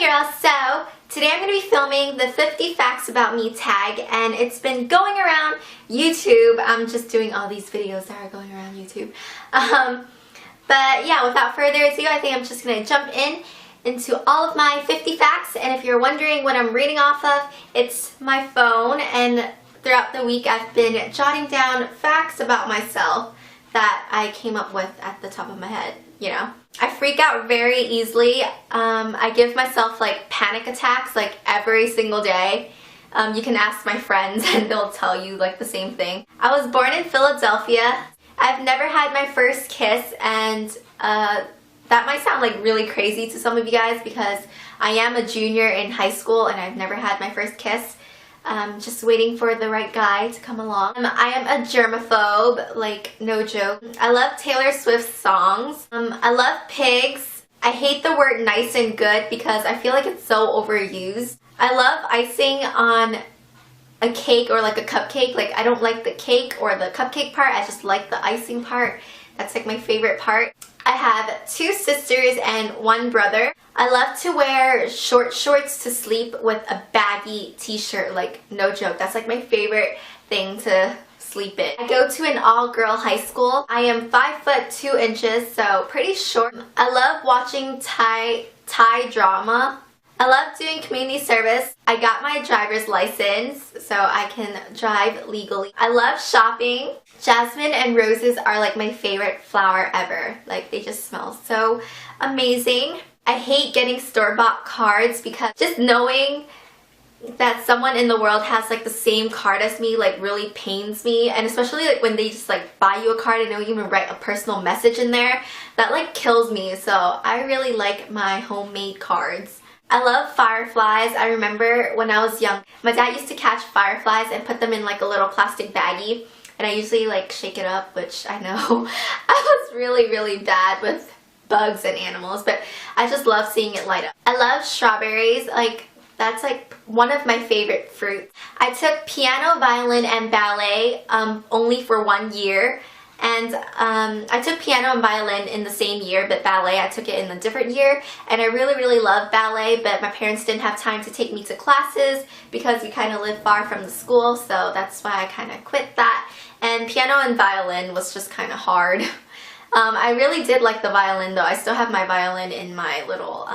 girl. So today I'm going to be filming the 50 facts about me tag, and it's been going around YouTube. I'm just doing all these videos that are going around YouTube. But yeah, without further ado, I think I'm just going to jump into all of my 50 facts. And if you're wondering what I'm reading off of, it's my phone, and throughout the week I've been jotting down facts about myself that I came up with at the top of my head, you know. I freak out very easily. I give myself like panic attacks like every single day. You can ask my friends and they'll tell you like the same thing. I was born in Philadelphia. I've never had my first kiss, and that might sound like really crazy to some of you guys because I am a junior in high school and I've never had my first kiss. Just waiting for the right guy to come along. I am a germaphobe, like no joke. I love Taylor Swift songs. I love pigs. I hate the word nice and good because I feel like it's so overused. I love icing on a cake or like a cupcake. Like I don't like the cake or the cupcake part, I just like the icing part. That's like my favorite part. I have 2 sisters and 1 brother. I love to wear short shorts to sleep with a baggy t-shirt, like no joke. That's like my favorite thing to sleep in. I go to an all-girl high school. I am 5 foot 2 inches, so pretty short. I love watching Thai drama. I love doing community service. I got my driver's license so I can drive legally. I love shopping. Jasmine and roses are like my favorite flower ever. Like they just smell so amazing. I hate getting store-bought cards because just knowing that someone in the world has like the same card as me like really pains me, and especially like when they just like buy you a card and don't even write a personal message in there. That like kills me. So I really like my homemade cards. I love fireflies. I remember when I was young, my dad used to catch fireflies and put them in like a little plastic baggie, and I usually like shake it up, which I know I was really bad with bugs and animals, but I just love seeing it light up. I love strawberries. Like that's like one of my favorite fruits. I took piano, violin, and ballet only for 1 year. And I took piano and violin in the same year, but ballet I took it in a different year, and I really love ballet, but my parents didn't have time to take me to classes because we kind of live far from the school, so that's why I kind of quit that. And piano and violin was just kind of hard. I really did like the violin though. I still have my violin in my little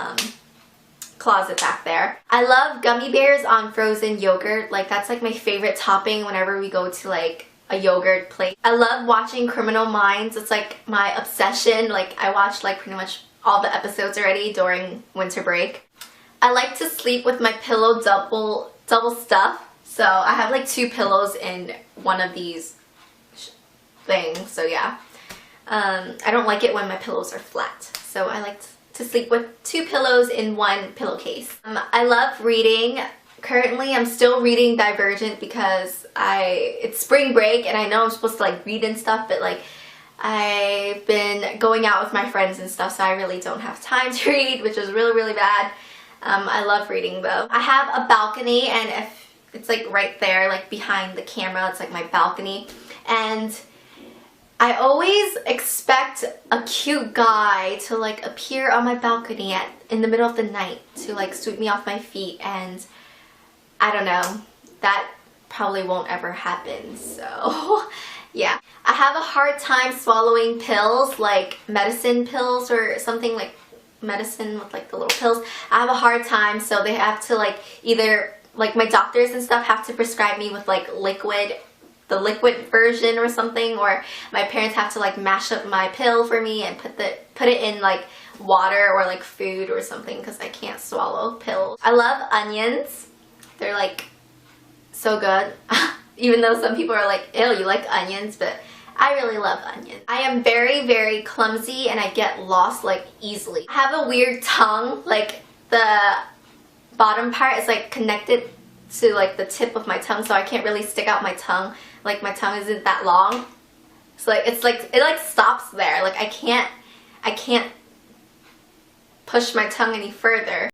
closet back there. I love gummy bears on frozen yogurt. Like that's like my favorite topping whenever we go to like a yogurt place. I love watching Criminal Minds. It's like my obsession. Like I watched like pretty much all the episodes already during winter break. I like to sleep with my pillow double stuff. So I have like 2 pillows in one of these things. So yeah. I don't like it when my pillows are flat. So I like to sleep with 2 pillows in 1 pillowcase. I love reading. Currently, I'm still reading Divergent because it's spring break and I know I'm supposed to like read and stuff, but like I've been going out with my friends and stuff, so I really don't have time to read, which is really bad. I love reading though. I have a balcony, and if it's like right there, like behind the camera, it's like my balcony, and I always expect a cute guy to like appear on my balcony in the middle of the night to like sweep me off my feet, and I don't know, that probably won't ever happen, so yeah. I have a hard time swallowing pills, like medicine pills or something, like medicine with like the little pills. I have a hard time, so they have to like either, like my doctors and stuff have to prescribe me with like the liquid version or something, or my parents have to like mash up my pill for me and put it in like water or like food or something because I can't swallow pills. I love onions. They're like so good. Even though some people are like, ew, you like onions, but I really love onions. I am very clumsy and I get lost like easily. I have a weird tongue. Like the bottom part is like connected to like the tip of my tongue, so I can't really stick out my tongue. Like my tongue isn't that long. So like it stops there. Like I can't push my tongue any further.